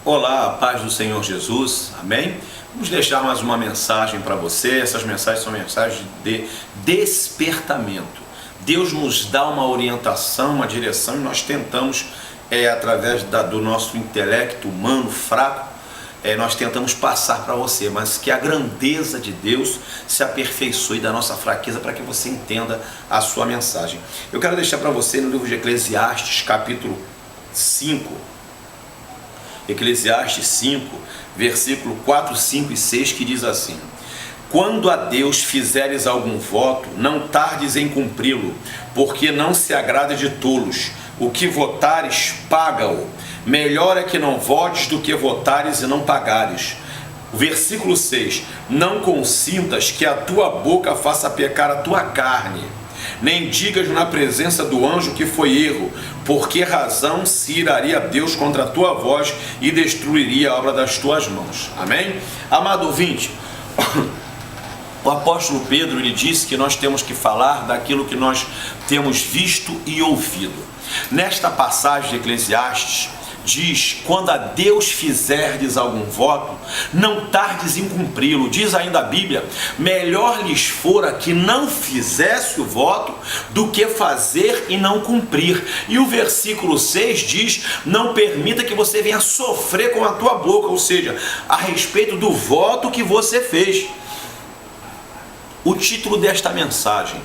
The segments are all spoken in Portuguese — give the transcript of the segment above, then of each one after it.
Olá, a paz do Senhor Jesus, amém? Vamos deixar mais uma mensagem para você. Essas mensagens são mensagens de despertamento. Deus nos dá uma orientação, uma direção e nós tentamos, através do nosso intelecto humano fraco, nós tentamos passar para você, mas que a grandeza de Deus se aperfeiçoe da nossa fraqueza para que você entenda a sua mensagem. Eu quero deixar para você no livro de Eclesiastes, capítulo 5, Eclesiastes 5, versículo 4, 5 e 6, que diz assim: quando a Deus fizeres algum voto, não tardes em cumpri-lo, porque não se agrada de tolos. O que votares, paga-o. Melhor é que não votes do que votares e não pagares. Versículo 6: não consintas que a tua boca faça pecar a tua carne, nem digas na presença do anjo que foi erro, por que razão se iraria Deus contra a tua voz e destruiria a obra das tuas mãos. Amém? Amado ouvinte, o apóstolo Pedro, ele disse que nós temos que falar daquilo que nós temos visto e ouvido. Nesta passagem de Eclesiastes, diz: quando a Deus fizerdes algum voto, não tardes em cumpri-lo. Diz ainda a Bíblia: melhor lhes fora que não fizesse o voto do que fazer e não cumprir. E o versículo 6 diz: não permita que você venha sofrer com a tua boca, ou seja, a respeito do voto que você fez. O título desta mensagem: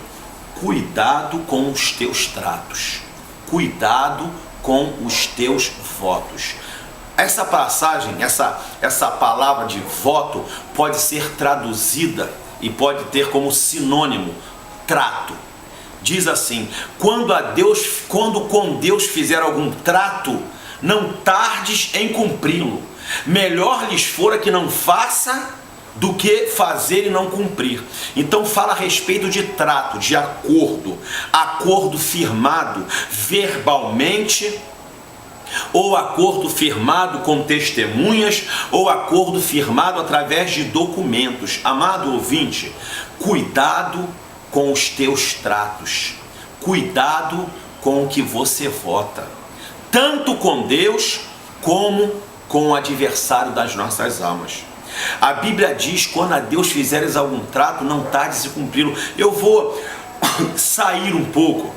cuidado com os teus tratos. Cuidado com os teus votos. Essa passagem, essa palavra de voto pode ser traduzida e pode ter como sinônimo trato. Diz assim: quando com Deus fizer algum trato, não tardes em cumpri-lo. Melhor lhes fora que não faça do que fazer e não cumprir. Então fala a respeito de trato, de acordo firmado verbalmente, ou acordo firmado com testemunhas, ou acordo firmado através de documentos. Amado ouvinte, cuidado com os teus tratos, cuidado com o que você vota, tanto com Deus como com o adversário das nossas almas. A Bíblia diz: quando a Deus fizeres algum trato, não tardes em cumpri-lo. Eu vou sair um pouco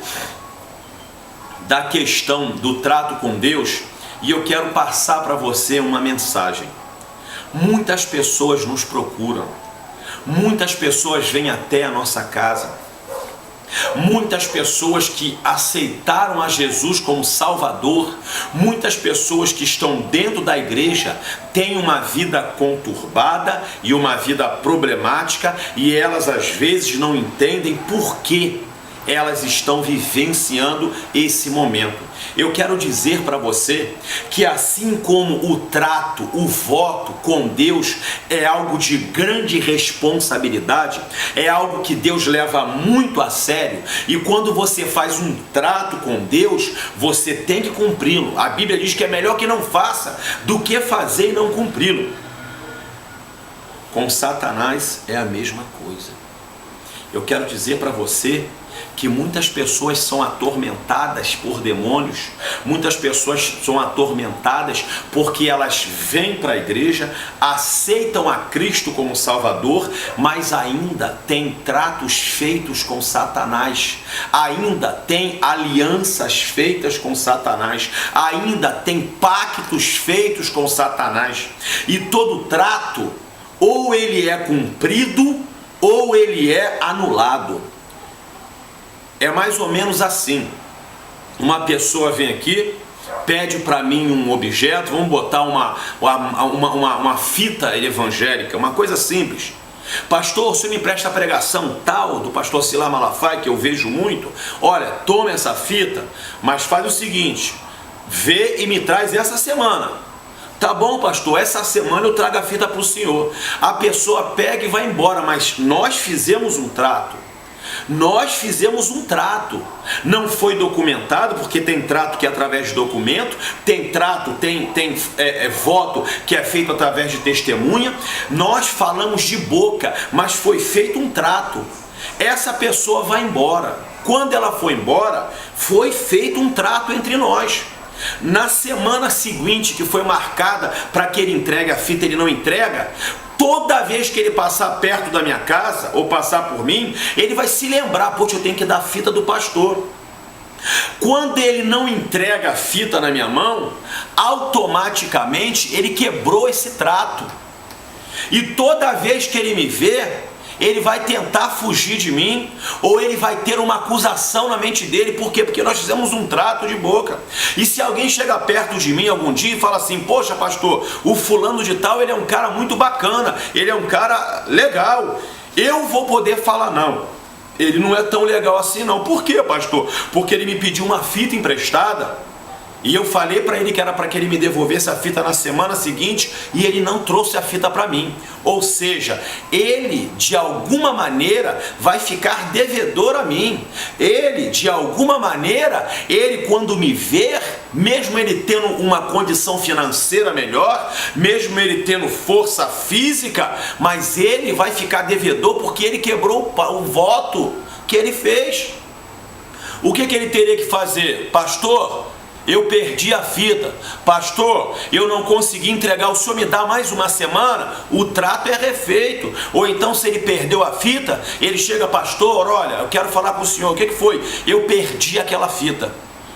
da questão do trato com Deus e eu quero passar para você uma mensagem. Muitas pessoas nos procuram, muitas pessoas vêm até a nossa casa, muitas pessoas que aceitaram a Jesus como Salvador, muitas pessoas que estão dentro da igreja têm uma vida conturbada e uma vida problemática, e elas às vezes não entendem por que elas estão vivenciando esse momento. Eu quero dizer para você que assim como o trato, o voto com Deus é algo de grande responsabilidade, é algo que Deus leva muito a sério, e quando você faz um trato com Deus, você tem que cumpri-lo. A Bíblia diz que é melhor que não faça do que fazer e não cumpri-lo. Com Satanás é a mesma coisa. Eu quero dizer para você que muitas pessoas são atormentadas por demônios, muitas pessoas são atormentadas porque elas vêm para a igreja, aceitam a Cristo como Salvador, mas ainda têm tratos feitos com Satanás, ainda têm alianças feitas com Satanás, ainda têm pactos feitos com Satanás, e todo trato, ou ele é cumprido, ou ele é anulado. É mais ou menos assim: uma pessoa vem aqui, pede para mim um objeto, vamos botar uma fita evangélica, uma coisa simples. Pastor, você me empresta a pregação tal do pastor Silar Malafaia, que eu vejo muito? Olha, toma essa fita, mas faz o seguinte: vê e me traz essa semana. Tá bom, pastor, essa semana eu trago a fita para o senhor. A pessoa pega e vai embora, mas nós fizemos um trato. Nós fizemos um trato, não foi documentado, porque tem trato que é através de documento, tem trato, tem voto que é feito através de testemunha. Nós falamos de boca, mas foi feito um trato. Essa pessoa vai embora. Quando ela foi embora, foi feito um trato entre nós. Na semana seguinte, que foi marcada para que ele entregue a fita, ele não entrega. Toda vez que ele passar perto da minha casa, ou passar por mim, ele vai se lembrar: poxa, eu tenho que dar a fita do pastor. Quando ele não entrega a fita na minha mão, automaticamente ele quebrou esse trato. E toda vez que ele me vê, ele vai tentar fugir de mim, ou ele vai ter uma acusação na mente dele. Por quê? Porque nós fizemos um trato de boca. E se alguém chega perto de mim algum dia e fala assim: poxa, pastor, o fulano de tal, ele é um cara muito bacana, ele é um cara legal, eu vou poder falar: não, ele não é tão legal assim não. Por quê, pastor? Porque ele me pediu uma fita emprestada e eu falei para ele que era para que ele me devolvesse a fita na semana seguinte, e ele não trouxe a fita para mim. Ou seja, ele de alguma maneira vai ficar devedor a mim. Ele de alguma maneira, ele quando me ver, mesmo ele tendo uma condição financeira melhor, mesmo ele tendo força física, mas ele vai ficar devedor porque ele quebrou o voto que ele fez. O que ele teria que fazer? Pastor, eu perdi a fita. Pastor, eu não consegui entregar, o senhor me dá mais uma semana? O trato é refeito. Ou então, se ele perdeu a fita, ele chega: pastor, olha, eu quero falar com o senhor. O que foi? Eu perdi aquela fita.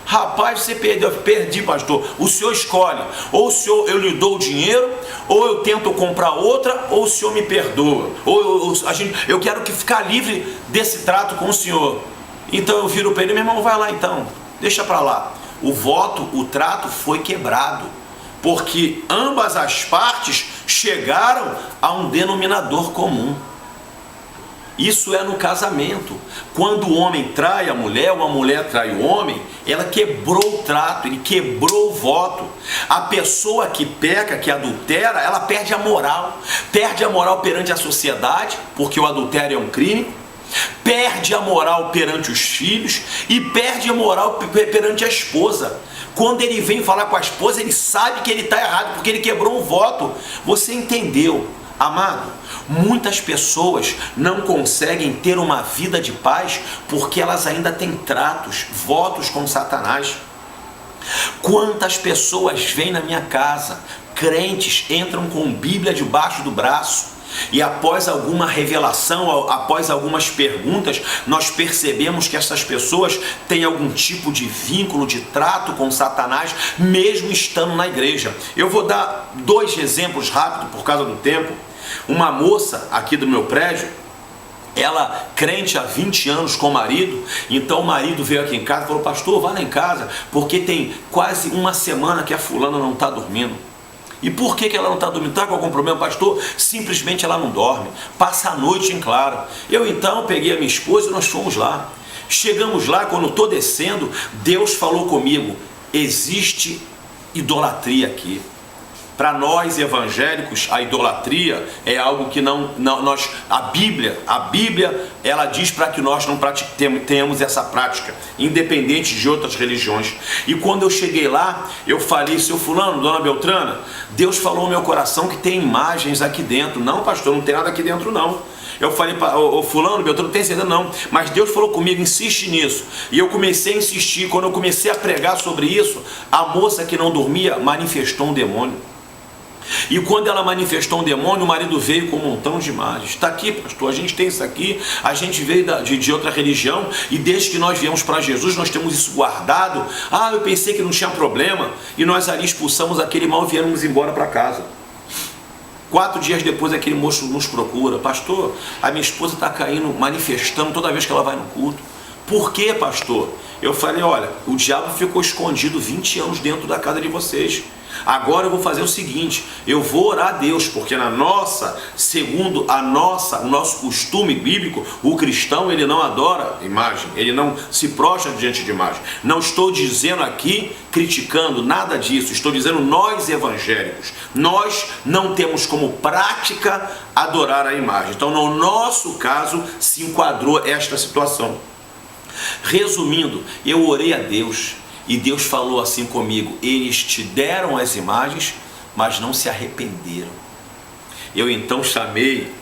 Rapaz, você perdeu. Perdi, pastor. O senhor escolhe: ou o senhor, eu lhe dou o dinheiro, ou eu tento comprar outra, ou o senhor me perdoa, ou eu quero ficar livre desse trato com o senhor. Então eu viro para ele: meu irmão, vai lá então, deixa para lá. O voto, o trato foi quebrado, porque ambas as partes chegaram a um denominador comum. Isso é no casamento. Quando o homem trai a mulher, ou a mulher trai o homem, ela quebrou o trato, ele quebrou o voto. A pessoa que peca, que adultera, ela perde a moral. Perde a moral perante a sociedade, porque o adultério é um crime. Perde a moral perante os filhos e perde a moral perante a esposa. Quando ele vem falar com a esposa, ele sabe que ele está errado, porque ele quebrou um voto. Você entendeu? Amado, muitas pessoas não conseguem ter uma vida de paz porque elas ainda têm tratos, votos com Satanás. Quantas pessoas vêm na minha casa, crentes, entram com Bíblia debaixo do braço, e após alguma revelação, após algumas perguntas, nós percebemos que essas pessoas têm algum tipo de vínculo, de trato com Satanás, mesmo estando na igreja. Eu vou dar 2 exemplos rápidos por causa do tempo. Uma moça aqui do meu prédio, ela crente há 20 anos com o marido, então o marido veio aqui em casa e falou: pastor, vá lá em casa, porque tem quase uma semana que a fulana não está dormindo. E por que ela não está dormindo? Está com algum problema, pastor? Simplesmente ela não dorme, passa a noite em claro. Eu então peguei a minha esposa e nós fomos lá. Chegamos lá, quando eu estou descendo, Deus falou comigo: existe idolatria aqui. Para nós evangélicos, a idolatria é algo que a Bíblia ela diz para que nós não tenhamos essa prática, independente de outras religiões. E quando eu cheguei lá, eu falei: seu fulano, dona Beltrana, Deus falou no meu coração que tem imagens aqui dentro. Não, pastor, não tem nada aqui dentro não. Eu falei para o fulano, Beltrano, não tem certeza não, mas Deus falou comigo: insiste nisso. E eu comecei a insistir. Quando eu comecei a pregar sobre isso, a moça que não dormia manifestou um demônio. E quando ela manifestou um demônio, o marido veio com um montão de imagens. Está aqui, pastor, a gente tem isso aqui, a gente veio de outra religião, e desde que nós viemos para Jesus, nós temos isso guardado. Ah, eu pensei que não tinha problema, e nós ali expulsamos aquele mal e viemos embora para casa. 4 dias depois, aquele moço nos procura: pastor, a minha esposa está caindo, manifestando toda vez que ela vai no culto. Por quê, pastor? Eu falei: olha, o diabo ficou escondido 20 anos dentro da casa de vocês. Agora eu vou fazer o seguinte: eu vou orar a Deus, porque segundo o nosso costume bíblico, o cristão, ele não adora imagem, ele não se prostra diante de imagem. Não estou dizendo aqui, criticando nada disso, estou dizendo: nós evangélicos, nós não temos como prática adorar a imagem. Então, no nosso caso, se enquadrou esta situação. Resumindo, eu orei a Deus, e Deus falou assim comigo: eles te deram as imagens, mas não se arrependeram. Eu então chamei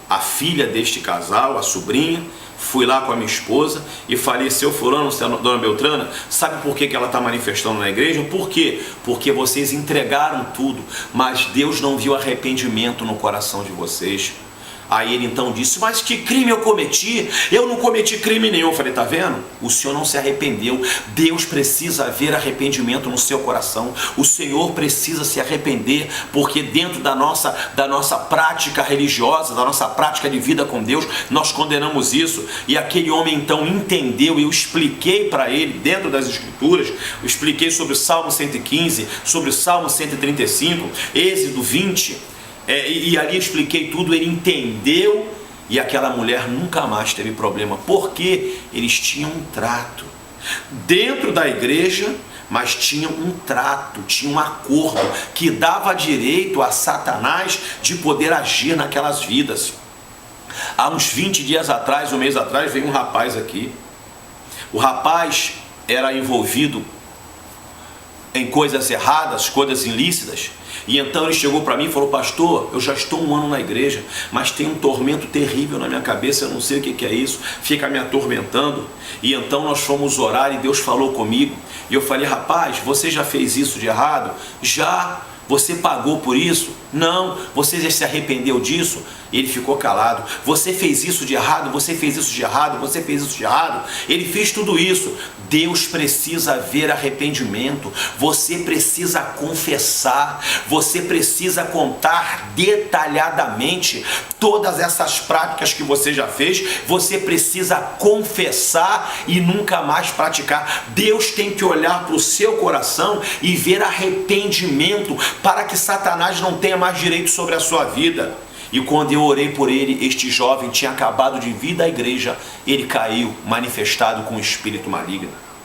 a filha deste casal, a sobrinha. Fui lá com a minha esposa e falei: seu fulano, dona Beltrana, sabe por que ela está manifestando na igreja? Por quê? Porque vocês entregaram tudo, mas Deus não viu arrependimento no coração de vocês. Aí ele então disse: mas que crime eu cometi? Eu não cometi crime nenhum. Eu falei: tá vendo? O senhor não se arrependeu. Deus precisa ver arrependimento no seu coração. O Senhor precisa se arrepender, porque dentro da nossa prática religiosa, da nossa prática de vida com Deus, nós condenamos isso. E aquele homem então entendeu, e eu expliquei para ele dentro das escrituras, eu expliquei sobre o Salmo 115, sobre o Salmo 135, Êxodo 20, e ali eu expliquei tudo. Ele entendeu, e aquela mulher nunca mais teve problema, porque eles tinham um trato dentro da igreja, mas tinham um trato, tinha um acordo que dava direito a Satanás de poder agir naquelas vidas. Há uns 20 dias atrás, um mês atrás, veio um rapaz aqui. O rapaz era envolvido em coisas erradas, coisas ilícitas. E então ele chegou para mim e falou: pastor, eu já estou 1 ano na igreja, mas tem um tormento terrível na minha cabeça, eu não sei o que é isso, fica me atormentando. E então nós fomos orar e Deus falou comigo. E eu falei: rapaz, você já fez isso de errado? Já. Você pagou por isso? Não. Você já se arrependeu disso? Ele ficou calado. Você fez isso de errado? Você fez isso de errado? Você fez isso de errado? Ele fez tudo isso. Deus precisa ver arrependimento. Você precisa confessar. Você precisa contar detalhadamente todas essas práticas que você já fez. Você precisa confessar e nunca mais praticar. Deus tem que olhar para o seu coração e ver arrependimento, para que Satanás não tenha mais direito sobre a sua vida. E quando eu orei por ele, este jovem tinha acabado de vir da igreja, ele caiu manifestado com um espírito maligno.